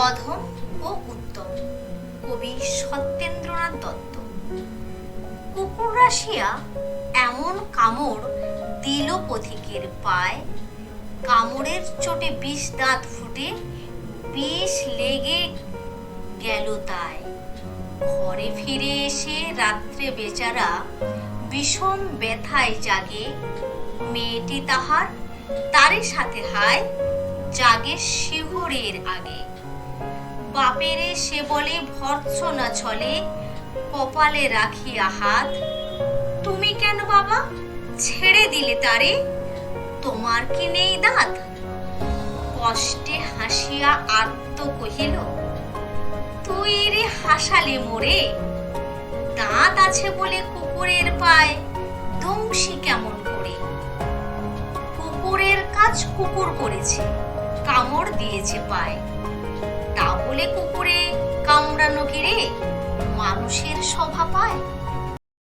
অধম ও উত্তম, কবি সত্যেন্দ্রনাথ দত্ত। কুকুর রাশিয়া এমন কামড় দিল পথিকের পায়, কামড়ের চোটে বিষ দাঁত ফুটে বিষ লেগে গেল তাই। ঘরে ফিরে এসে রাত্রে বেচারা বিষম ব্যথায় জাগে, মেয়েটি তাহার তারই সাথে হায় জাগে শিহরের আগে। বাপেরে সে বলে ভর্ৎসনা ছলে, কপালে রাখিয়া হাত, তুমি কেন বাবা ছেড়ে দিলে তারে, তোমার কি নেই দাঁত? কষ্টে হাসিয়া আর্ত কহিল, তুই রে হাসালে মোরে, দাঁত আছে বলে কুকুরের পায় দংশি কেমন করে? কুকুরের কাজ কুকুর করেছে, কামড় দিয়েছে পায়, তা বলে কুকুরে কামড়ানো কি রে মানুষের শোভা পায়?